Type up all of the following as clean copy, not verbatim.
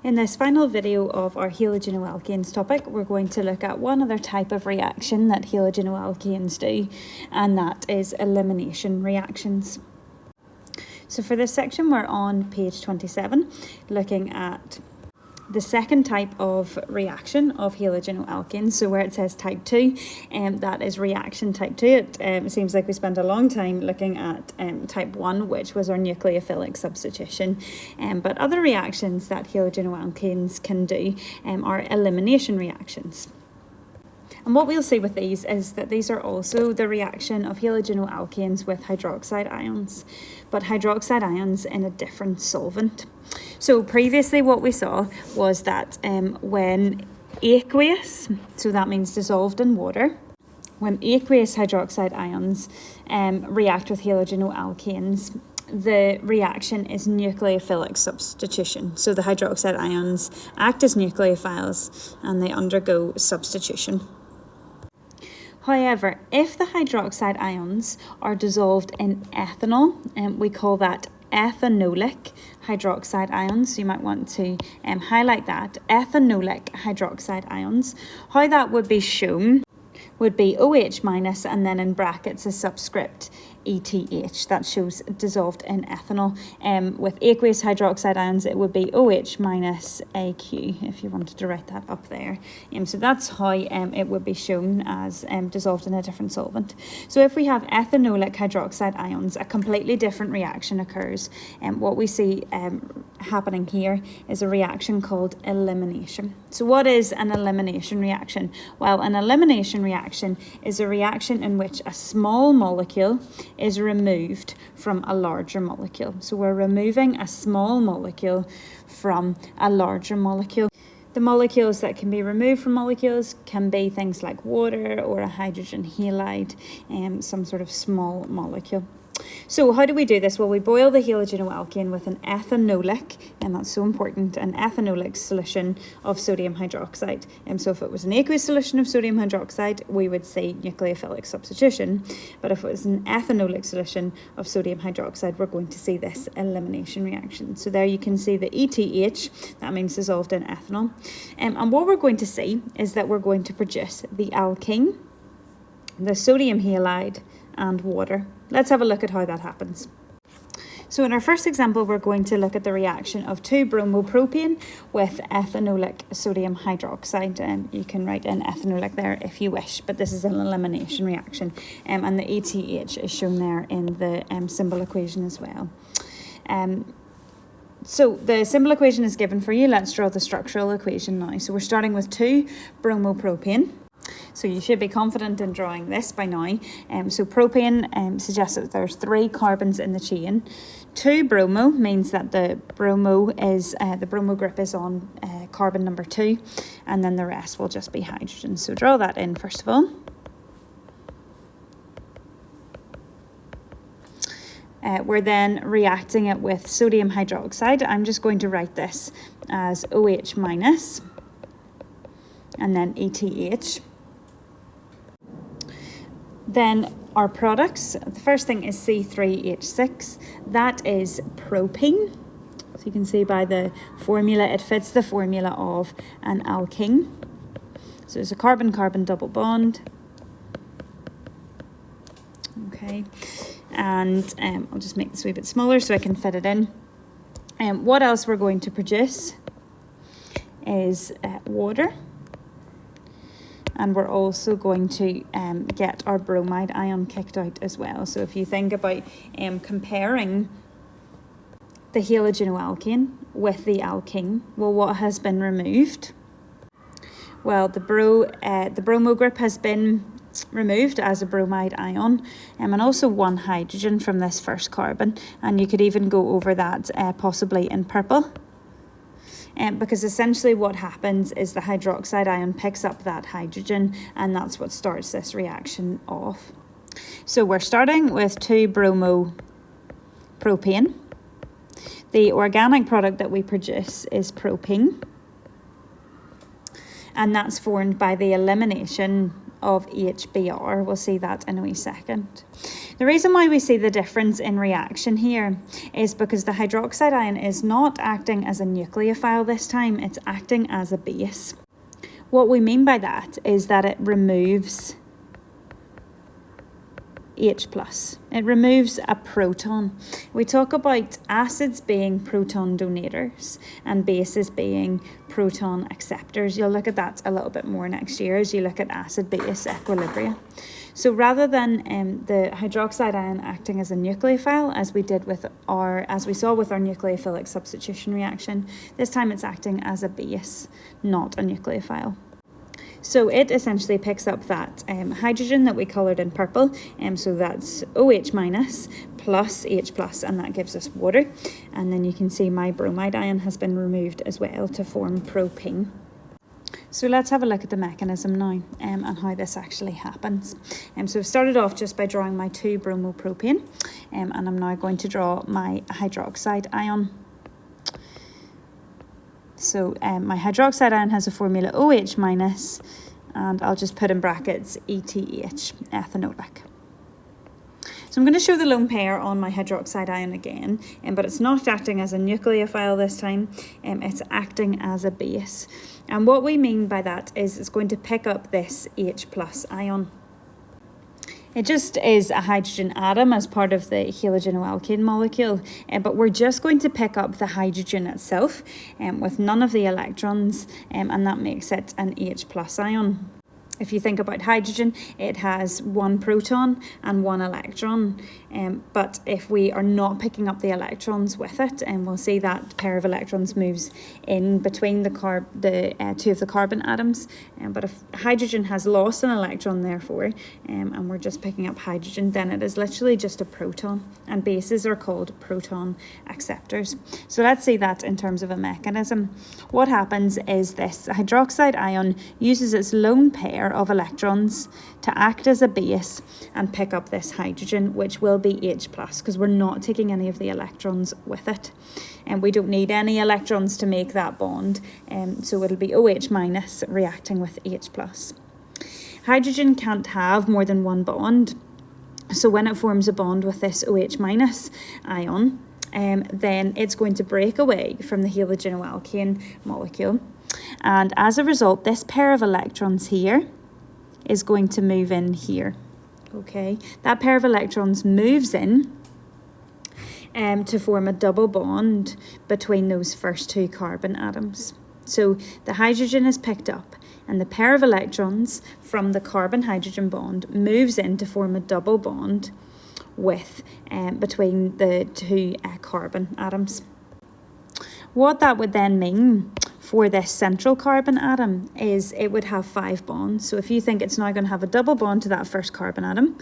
In this final video of our halogenoalkanes topic, we're going to look at one other type of reaction that halogenoalkanes do, and that is elimination reactions. So for this section, we're on page 27, looking at the second type of reaction of halogenoalkanes. So where it says type 2, that is reaction type 2. It seems like we spent a long time looking at type 1, which was our nucleophilic substitution. But other reactions that halogenoalkanes can do are elimination reactions. And what we'll see with these is that these are also the reaction of halogenoalkanes with hydroxide ions, but hydroxide ions in a different solvent. So previously what we saw was that when aqueous, so that means dissolved in water, when aqueous hydroxide ions react with halogenoalkanes, the reaction is nucleophilic substitution. So the hydroxide ions act as nucleophiles and they undergo substitution. However, if the hydroxide ions are dissolved in ethanol, we call that ethanolic hydroxide ions. So you might want to highlight that, ethanolic hydroxide ions. How that would be shown would be OH minus and then in brackets a subscript ETH. That shows dissolved in ethanol. With aqueous hydroxide ions, it would be OH minus AQ, if you wanted to write that up there. So that's how it would be shown as dissolved in a different solvent. So if we have ethanolic hydroxide ions, a completely different reaction occurs. What we see happening here is a reaction called elimination. So what is an elimination reaction? Well, an elimination reaction is a reaction in which a small molecule is removed from a larger molecule. So we're removing a small molecule from a larger molecule. The molecules that can be removed from molecules can be things like water or a hydrogen halide, some sort of small molecule. So how do we do this? Well, we boil the halogenoalkane with an ethanolic, and that's so important, an ethanolic solution of sodium hydroxide. So if it was an aqueous solution of sodium hydroxide, we would say nucleophilic substitution. But if it was an ethanolic solution of sodium hydroxide, we're going to see this elimination reaction. So there you can see the ETH, that means dissolved in ethanol. And what we're going to see is that we're going to produce the alkene, the sodium halide, and water. Let's have a look at how that happens. So in our first example, we're going to look at the reaction of 2-bromopropane with ethanolic sodium hydroxide. You can write in ethanolic there if you wish, but this is an elimination reaction. And the ETH is shown there in the symbol equation as well. So the symbol equation is given for you. Let's draw the structural equation now. So we're starting with 2-bromopropane. So you should be confident in drawing this by now. So propane suggests that there's 3 carbons in the chain. 2-bromo means that the bromo group is on carbon number 2, and then the rest will just be hydrogen. So draw that in first of all. We're then reacting it with sodium hydroxide. I'm just going to write this as OH minus and then ETH. Then our products, the first thing is C3H6, that is propene. So you can see by the formula, it fits the formula of an alkene. So it's a carbon-carbon double bond. Okay, and I'll just make this a wee bit smaller so I can fit it in. What else we're going to produce is water. And we're also going to get our bromide ion kicked out as well. So if you think about comparing the halogenoalkane with the alkene, well, what has been removed? Well, the bromo group has been removed as a bromide ion, and also 1 hydrogen from this first carbon. And you could even go over that possibly in purple. Because essentially what happens is the hydroxide ion picks up that hydrogen, and that's what starts this reaction off. So we're starting with 2-bromopropane. The organic product that we produce is propene, and that's formed by the elimination of HBr. We'll see that in a wee second. The reason why we see the difference in reaction here is because the hydroxide ion is not acting as a nucleophile this time, it's acting as a base. What we mean by that is that it removes H+. It removes a proton. We talk about acids being proton donators and bases being proton acceptors. You'll look at that a little bit more next year as you look at acid-base equilibria. So rather than the hydroxide ion acting as a nucleophile, as we saw with our nucleophilic substitution reaction, this time it's acting as a base, not a nucleophile. So it essentially picks up that hydrogen that we coloured in purple, so that's OH minus plus H plus, and that gives us water. And then you can see my bromide ion has been removed as well to form propene. So let's have a look at the mechanism now and how this actually happens. So I've started off just by drawing my 2-bromopropane, and I'm now going to draw my hydroxide ion. So my hydroxide ion has a formula OH minus, and I'll just put in brackets ETH, ethanolic. So I'm going to show the lone pair on my hydroxide ion again, but it's not acting as a nucleophile this time, it's acting as a base. And what we mean by that is it's going to pick up this H+ ion. It just is a hydrogen atom as part of the halogenoalkane molecule, but we're just going to pick up the hydrogen itself with none of the electrons, and that makes it an H+ ion. If you think about hydrogen, it has 1 proton and 1 electron, but if we are not picking up the electrons with it, we'll see that pair of electrons moves in between the two of the carbon atoms. But if hydrogen has lost an electron, therefore, and we're just picking up hydrogen, then it is literally just a proton, and bases are called proton acceptors. So let's see that in terms of a mechanism. What happens is this hydroxide ion uses its lone pair of electrons to act as a base and pick up this hydrogen, which will be H+, because we're not taking any of the electrons with it, and we don't need any electrons to make that bond, so it'll be OH minus reacting with H+. Hydrogen can't have more than 1 bond, so when it forms a bond with this OH minus ion, then it's going to break away from the halogenoalkane molecule, and as a result, this pair of electrons here is going to move in here. Okay, that pair of electrons moves in to form a double bond between those first 2 carbon atoms. So the hydrogen is picked up, and the pair of electrons from the carbon-hydrogen bond moves in to form a double bond with between the 2 carbon atoms. What that would then mean for this central carbon atom is it would have 5 bonds. So if you think it's now going to have a double bond to that first carbon atom,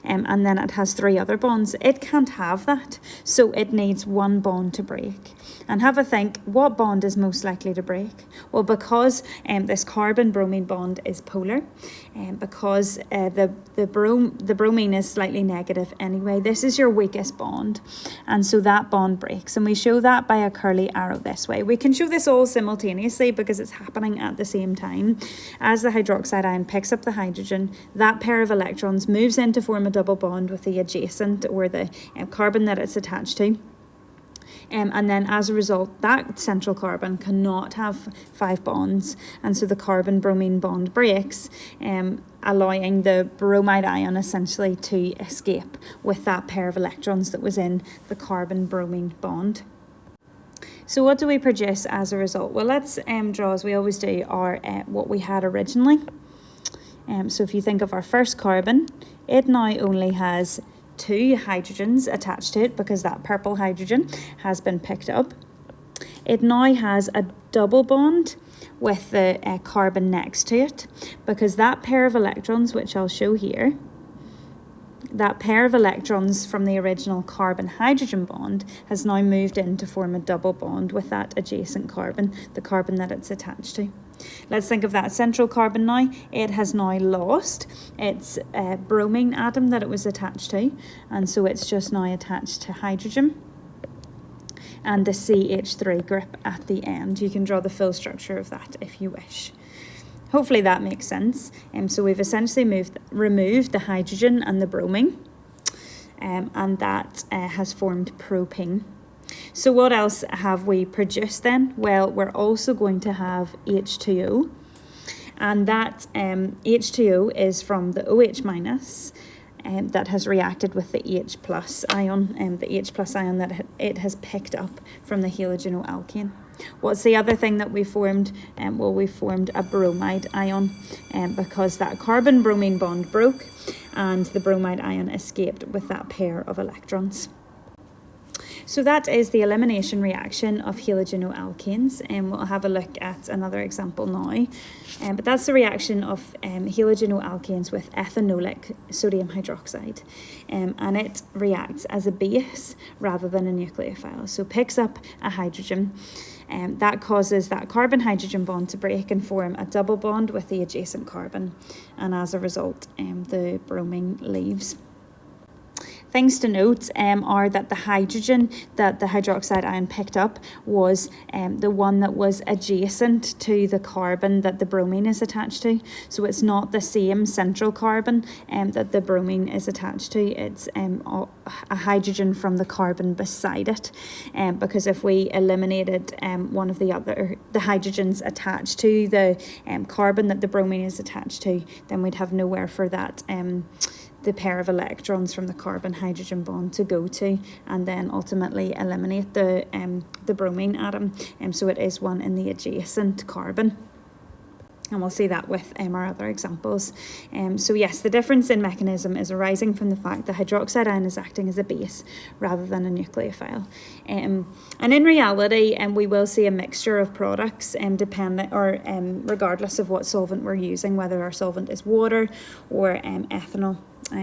and then it has 3 other bonds, it can't have that. So it needs 1 bond to break. And have a think, what bond is most likely to break? Well, because this carbon-bromine bond is polar, because the bromine is slightly negative anyway, this is your weakest bond. And so that bond breaks. And we show that by a curly arrow this way. We can show this all simultaneously because it's happening at the same time. As the hydroxide ion picks up the hydrogen, that pair of electrons moves in to form a double bond with the adjacent or the carbon that it's attached to. And then as a result, that central carbon cannot have 5 bonds, and so the carbon-bromine bond breaks, allowing the bromide ion essentially to escape with that pair of electrons that was in the carbon-bromine bond. So what do we produce as a result? Well, let's draw, as we always do, our what we had originally. So if you think of our first carbon, it now only has 2 hydrogens attached to it because that purple hydrogen has been picked up. It now has a double bond with the carbon next to it because that pair of electrons, which I'll show here, that pair of electrons from the original carbon-hydrogen bond has now moved in to form a double bond with that adjacent carbon, the carbon that it's attached to. Let's think of that central carbon now. It has now lost its bromine atom that it was attached to, and so it's just now attached to hydrogen and the CH3 group at the end. You can draw the full structure of that if you wish. Hopefully that makes sense. So we've essentially removed the hydrogen and the bromine, and that has formed propane. So what else have we produced then? Well, we're also going to have H2O, and that H2O is from the OH minus that has reacted with the H plus ion, the H plus ion that it has picked up from the halogenoalkane. What's the other thing that we formed? Well, we formed a bromide ion because that carbon-bromine bond broke and the bromide ion escaped with that pair of electrons. So that is the elimination reaction of halogenoalkanes, and we'll have a look at another example now. But that's the reaction of halogenoalkanes with ethanolic sodium hydroxide, and it reacts as a base rather than a nucleophile. So picks up a hydrogen, that causes that carbon-hydrogen bond to break and form a double bond with the adjacent carbon, and as a result, the bromine leaves. Things to note are that the hydrogen that the hydroxide ion picked up was the one that was adjacent to the carbon that the bromine is attached to. So it's not the same central carbon that the bromine is attached to. It's a hydrogen from the carbon beside it. Because if we eliminated one of the hydrogens attached to the carbon that the bromine is attached to, then we'd have nowhere for that the pair of electrons from the carbon-hydrogen bond to go to, and then ultimately eliminate the bromine atom. So it is one in the adjacent carbon. And we'll see that with our other examples. So yes, the difference in mechanism is arising from the fact the hydroxide ion is acting as a base rather than a nucleophile. And in reality, we will see a mixture of products regardless of what solvent we're using, whether our solvent is water or ethanol.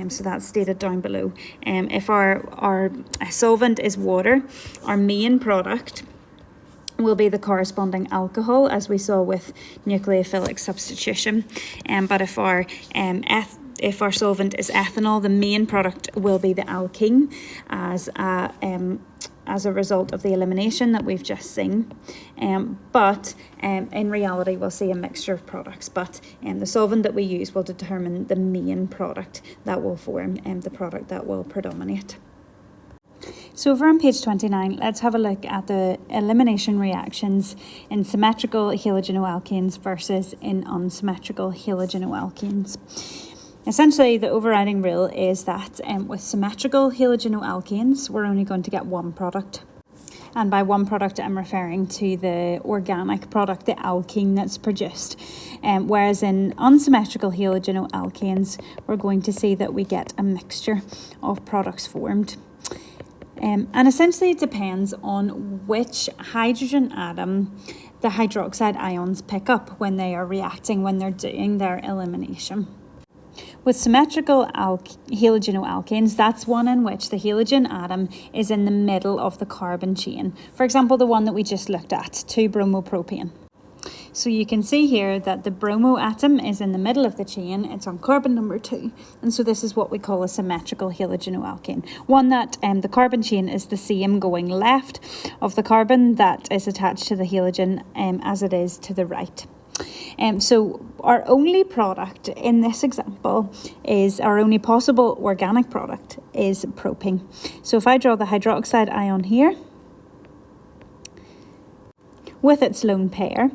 So that's stated down below. If our solvent is water, our main product will be the corresponding alcohol, as we saw with nucleophilic substitution. But if our solvent is ethanol, the main product will be the alkene as a result of the elimination that we've just seen. But in reality, we'll see a mixture of products. But the solvent that we use will determine the main product that will form the product that will predominate. So over on page 29, let's have a look at the elimination reactions in symmetrical halogenoalkanes versus in unsymmetrical halogenoalkanes. Essentially, the overriding rule is that with symmetrical halogenoalkanes, we're only going to get one product. And by one product, I'm referring to the organic product, the alkene that's produced. Whereas in unsymmetrical halogenoalkanes, we're going to see that we get a mixture of products formed. And essentially it depends on which hydrogen atom the hydroxide ions pick up when they are reacting, when they're doing their elimination. With symmetrical halogenoalkanes, that's one in which the halogen atom is in the middle of the carbon chain. For example, the one that we just looked at, 2-bromopropane. So you can see here that the bromo atom is in the middle of the chain. It's on carbon number 2. And so this is what we call a symmetrical halogenoalkane. One that the carbon chain is the same going left of the carbon that is attached to the halogen as it is to the right. So our only product in this example is, our only possible organic product is propane. So if I draw the hydroxide ion here with its lone pair,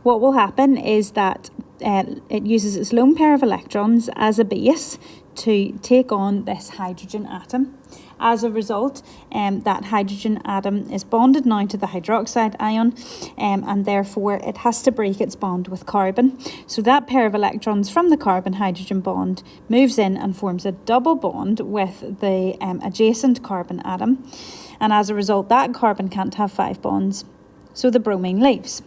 what will happen is that it uses its lone pair of electrons as a base to take on this hydrogen atom. As a result, that hydrogen atom is bonded now to the hydroxide ion, and therefore it has to break its bond with carbon. So that pair of electrons from the carbon-hydrogen bond moves in and forms a double bond with the adjacent carbon atom. And as a result, that carbon can't have 5 bonds. So the bromine leaves.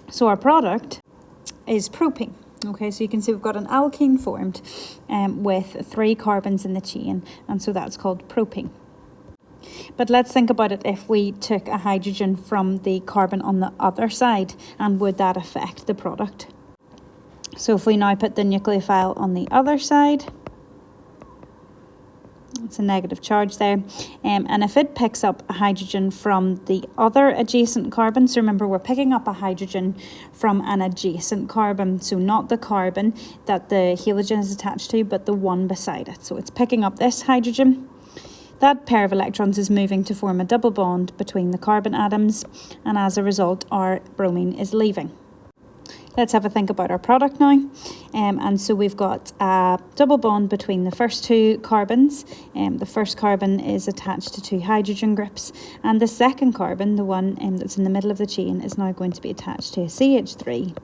So our product is propane. Okay, so you can see we've got an alkene formed with 3 carbons in the chain, and so that's called propane. But let's think about it if we took a hydrogen from the carbon on the other side, and would that affect the product? So if we now put the nucleophile on the other side, it's a negative charge there. And if it picks up a hydrogen from the other adjacent carbon, so remember we're picking up a hydrogen from an adjacent carbon, so not the carbon that the halogen is attached to, but the one beside it. So it's picking up this hydrogen. That pair of electrons is moving to form a double bond between the carbon atoms, and as a result our bromine is leaving. Let's have a think about our product now. And so we've got a double bond between the first two carbons. The first carbon is attached to two hydrogen groups, and the second carbon, the one that's in the middle of the chain, is now going to be attached to a CH3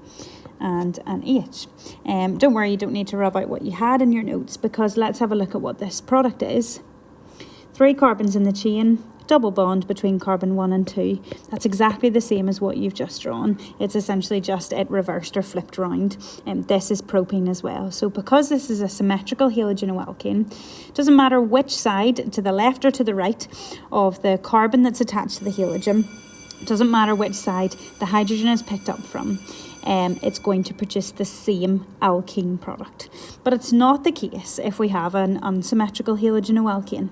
and an H. Don't worry, you don't need to rub out what you had in your notes, because let's have a look at what this product is. 3 carbons in the chain, double bond between carbon 1 and 2. That's exactly the same as what you've just drawn. It's essentially just it reversed or flipped round. This is propane as well. So because this is a symmetrical halogenoalkane, it doesn't matter which side, to the left or to the right, of the carbon that's attached to the halogen, it doesn't matter which side the hydrogen is picked up from, it's going to produce the same alkene product. But it's not the case if we have an unsymmetrical halogenoalkane.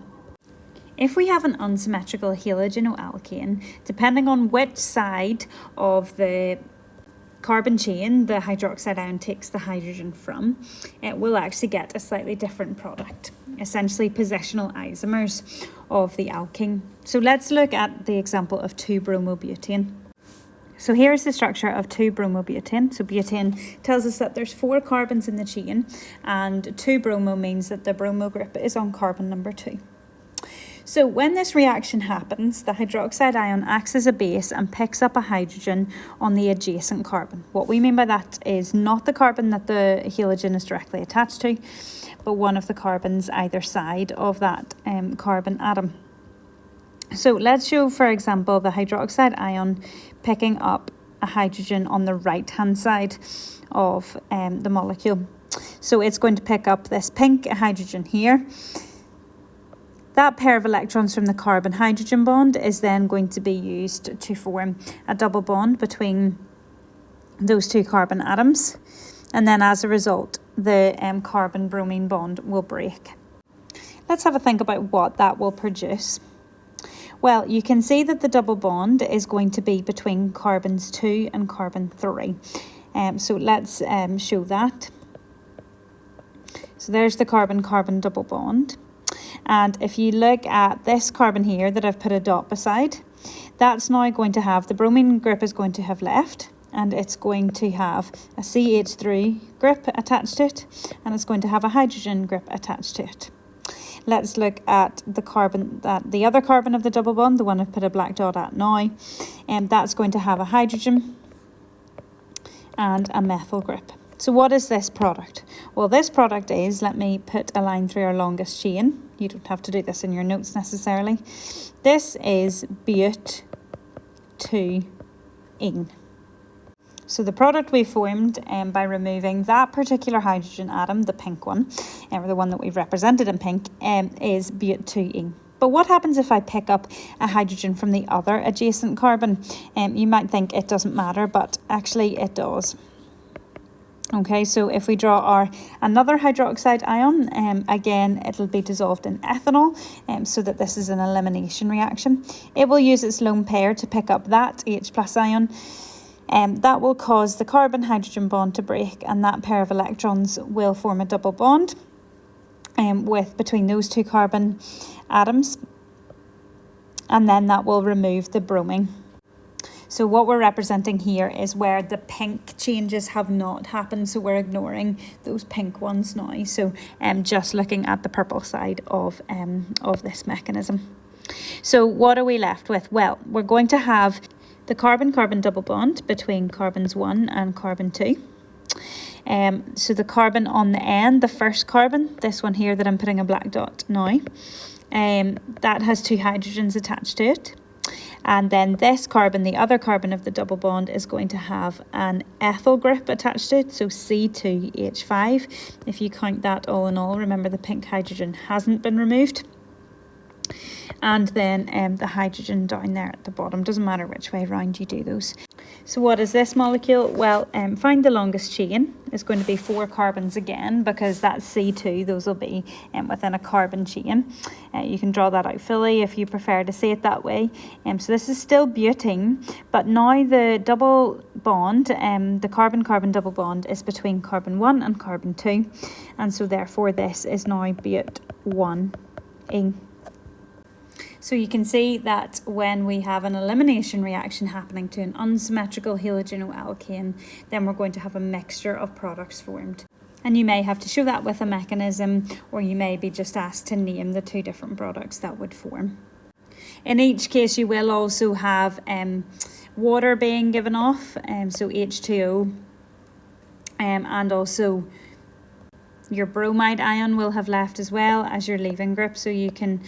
If we have an unsymmetrical halogenoalkane, depending on which side of the carbon chain the hydroxide ion takes the hydrogen from, it will actually get a slightly different product, essentially positional isomers of the alkene. So let's look at the example of 2-bromobutane. So here's the structure of 2-bromobutane. So butane tells us that there's 4 carbons in the chain, and 2-bromo means that the bromo group is on carbon number 2. So when this reaction happens, the hydroxide ion acts as a base and picks up a hydrogen on the adjacent carbon. What we mean by that is not the carbon that the halogen is directly attached to, but one of the carbons either side of that carbon atom. So let's show, for example, the hydroxide ion picking up a hydrogen on the right-hand side of the molecule. So it's going to pick up this pink hydrogen here. That pair of electrons from the carbon-hydrogen bond is then going to be used to form a double bond between those two carbon atoms. And then as a result, the carbon-bromine bond will break. Let's have a think about what that will produce. Well, you can see that the double bond is going to be between carbons 2 and carbon 3. So let's show that. So there's the carbon-carbon double bond. And if you look at this carbon here that I've put a dot beside, that's now going to have, the bromine group is going to have left, and it's going to have a CH3 group attached to it, and it's going to have a hydrogen group attached to it. Let's look at the carbon, the other carbon of the double bond, the one I've put a black dot at now, and that's going to have a hydrogen and a methyl group. So what is this product? Well, this product is, let me put a line through our longest chain. You don't have to do this in your notes necessarily. This is but2ene. So the product we formed by removing that particular hydrogen atom, the pink one, or the one that we've represented in pink, is but2ene. But what happens if I pick up a hydrogen from the other adjacent carbon? You might think it doesn't matter, but actually it does. Okay, so if we draw another hydroxide ion, again, it'll be dissolved in ethanol, so that this is an elimination reaction. It will use its lone pair to pick up that H+ ion. That will cause the carbon-hydrogen bond to break, and that pair of electrons will form a double bond between those two carbon atoms, and then that will remove the bromine. So what we're representing here is where the pink changes have not happened, so we're ignoring those pink ones now. So just looking at the purple side of this mechanism. So what are we left with? Well, we're going to have the carbon-carbon double bond between carbons 1 and carbon 2. So the carbon on the end, the first carbon, this one here that I'm putting a black dot now, that has 2 hydrogens attached to it. And then this carbon, the other carbon of the double bond, is going to have an ethyl group attached to it, so C2H5. If you count that all in all, remember the pink hydrogen hasn't been removed. and then the hydrogen down there at the bottom. Doesn't matter which way round you do those. So what is this molecule? Well, find the longest chain. It's going to be 4 carbons again, because that's C2. Those will be within a carbon chain. You can draw that out fully if you prefer to see it that way. So this is still butane, but now the double bond, the carbon-carbon double bond, is between carbon 1 and carbon 2. And so therefore this is now but1ene. So you can see that when we have an elimination reaction happening to an unsymmetrical halogenoalkane, then we're going to have a mixture of products formed. And you may have to show that with a mechanism, or you may be just asked to name the 2 different products that would form. In each case, you will also have water being given off, so H2O, and also your bromide ion will have left as well as your leaving group, so you can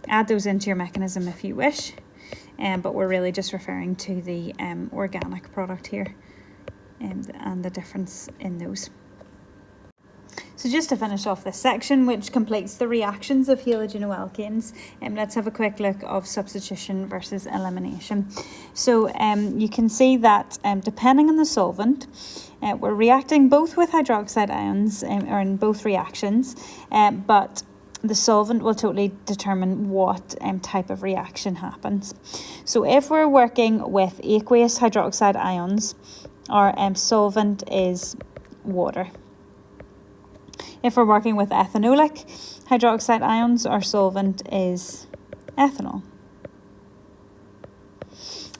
add those into your mechanism if you wish, but we're really just referring to the organic product here, and the difference in those. So just to finish off this section, which completes the reactions of halogenoalkanes, let's have a quick look of substitution versus elimination. So you can see that depending on the solvent, we're reacting both with hydroxide ions, or in both reactions, but the solvent will totally determine what type of reaction happens. So if we're working with aqueous hydroxide ions, our solvent is water. If we're working with ethanolic hydroxide ions, our solvent is ethanol.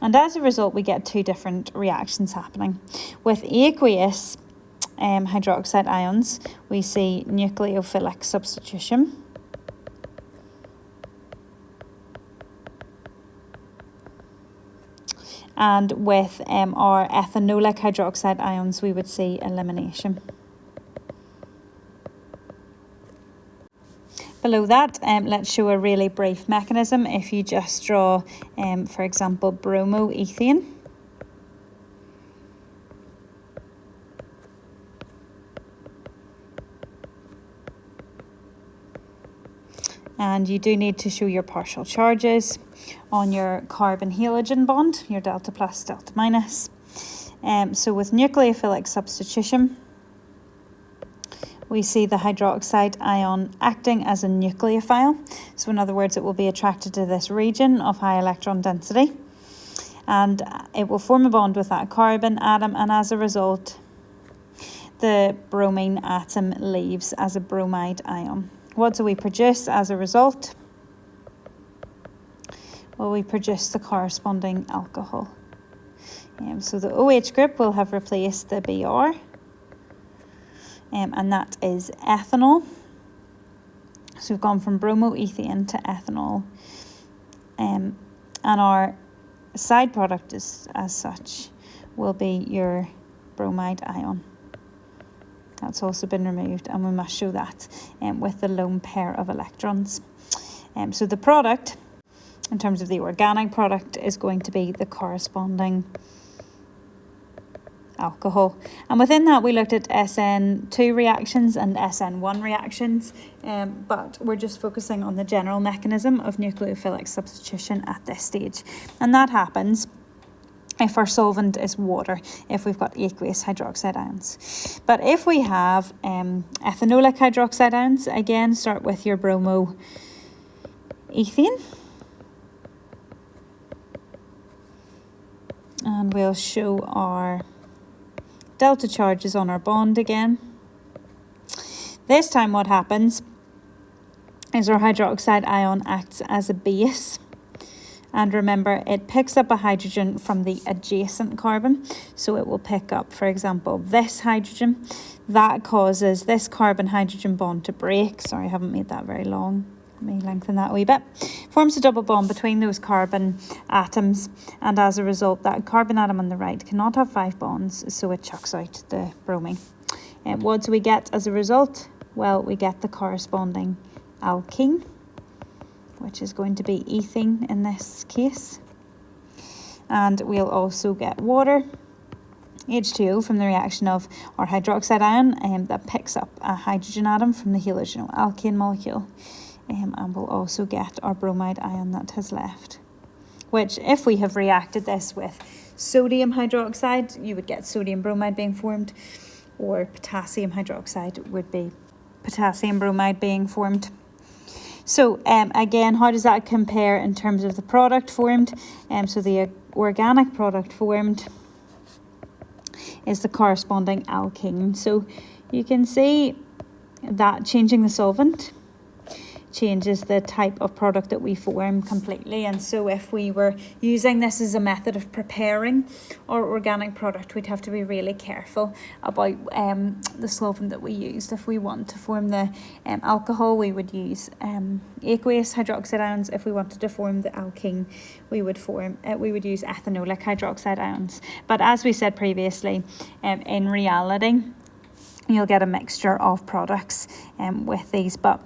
And as a result, we get 2 different reactions happening. With aqueous hydroxide ions, we see nucleophilic substitution. And with our ethanolic hydroxide ions, we would see elimination. Below that, let's show a really brief mechanism. If you just draw, for example, bromoethane. And you do need to show your partial charges on your carbon halogen bond, your delta plus, delta minus. So with nucleophilic substitution, we see the hydroxide ion acting as a nucleophile. So in other words, it will be attracted to this region of high electron density, and it will form a bond with that carbon atom, and as a result, the bromine atom leaves as a bromide ion. What do we produce as a result? Well, we produce the corresponding alcohol. So the OH group will have replaced the Br, and that is ethanol. So we've gone from bromoethane to ethanol, and our side product is, as such, will be your bromide ion. That's also been removed, and we must show that with the lone pair of electrons. So the product, in terms of the organic product, is going to be the corresponding alcohol. And within that, we looked at SN2 reactions and SN1 reactions, but we're just focusing on the general mechanism of nucleophilic substitution at this stage. And that happens if our solvent is water, if we've got aqueous hydroxide ions. But if we have ethanolic hydroxide ions, again, start with your bromoethane. And we'll show our delta charges on our bond again. This time what happens is our hydroxide ion acts as a base. And remember, it picks up a hydrogen from the adjacent carbon. So it will pick up, for example, this hydrogen. That causes this carbon-hydrogen bond to break. Sorry, I haven't made that very long. Let me lengthen that a wee bit. Forms a double bond between those carbon atoms. And as a result, that carbon atom on the right cannot have 5 bonds. So it chucks out the bromine. And what do we get as a result? Well, we get the corresponding alkene, which is going to be ethene in this case. And we'll also get water, H2O, from the reaction of our hydroxide ion that picks up a hydrogen atom from the halogenoalkane molecule. and we'll also get our bromide ion that has left, which if we have reacted this with sodium hydroxide, you would get sodium bromide being formed, or potassium hydroxide would be potassium bromide being formed. So again, how does that compare in terms of the product formed? So the organic product formed is the corresponding alkene. So you can see that changing the solvent changes the type of product that we form completely. And so if we were using this as a method of preparing our organic product, we'd have to be really careful about the solvent that we used. If we want to form the alcohol, we would use aqueous hydroxide ions. If we wanted to form the alkene, we would use ethanolic hydroxide ions. But as we said previously, in reality, you'll get a mixture of products with these, but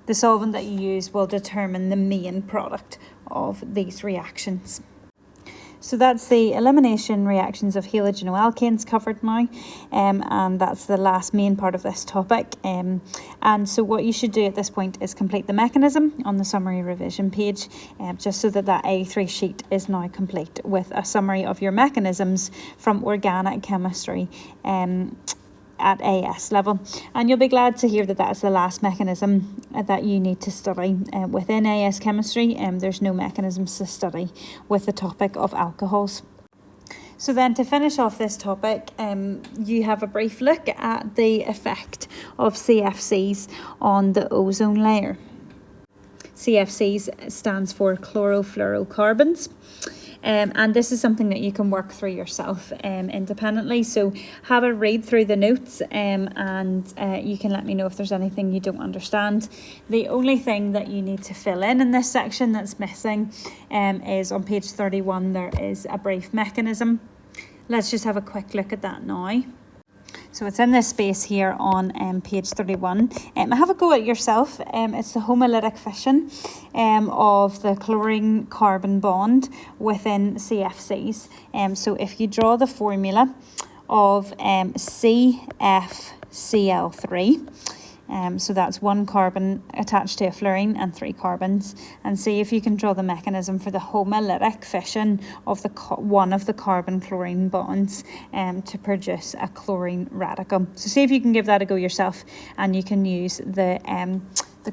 the solvent that you use will determine the main product of these reactions. So that's the elimination reactions of halogenoalkanes covered now, and that's the last main part of this topic. And so what you should do at this point is complete the mechanism on the summary revision page, just so that A3 sheet is now complete with a summary of your mechanisms from organic chemistry at AS level. And you'll be glad to hear that that's the last mechanism that you need to study within AS chemistry. There's no mechanisms to study with the topic of alcohols. So then, to finish off this topic, you have a brief look at the effect of CFCs on the ozone layer. CFCs stands for chlorofluorocarbons. And this is something that you can work through yourself independently. So have a read through the notes and you can let me know if there's anything you don't understand. The only thing that you need to fill in this section that's missing is on page 31, there is a brief mechanism. Let's just have a quick look at that now. So it's in this space here on page 31. Have a go at yourself. It's the homolytic fission of the chlorine carbon bond within CFCs. So if you draw the formula of CFCl3, so that's one carbon attached to a fluorine and 3 carbons, and see if you can draw the mechanism for the homolytic fission of the one of the carbon chlorine bonds to produce a chlorine radical. So see if you can give that a go yourself, and you can use the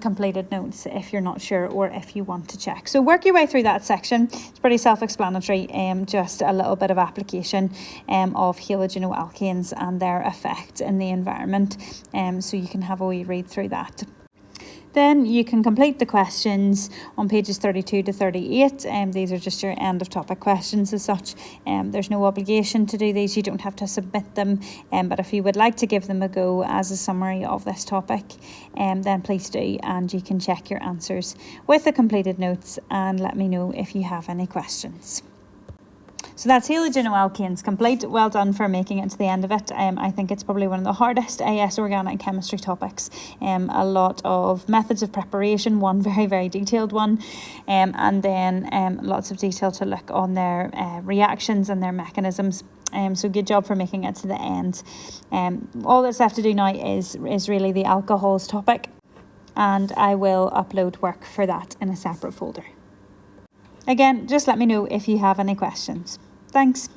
completed notes if you're not sure or if you want to check. So work your way through that section. It's pretty self-explanatory, just a little bit of application of halogenoalkanes and their effect in the environment. So you can have a wee read through that. Then you can complete the questions on pages 32 to 38. These are just your end of topic questions as such. There's no obligation to do these. You don't have to submit them. But if you would like to give them a go as a summary of this topic, then please do. And you can check your answers with the completed notes and let me know if you have any questions. So that's halogenoalkanes complete. Well done for making it to the end of it. I think it's probably one of the hardest AS organic chemistry topics. A lot of methods of preparation, one very, very detailed one, and then lots of detail to look on their reactions and their mechanisms. So good job for making it to the end. All that's left to do now is really the alcohols topic, and I will upload work for that in a separate folder. Again, just let me know if you have any questions. Thanks.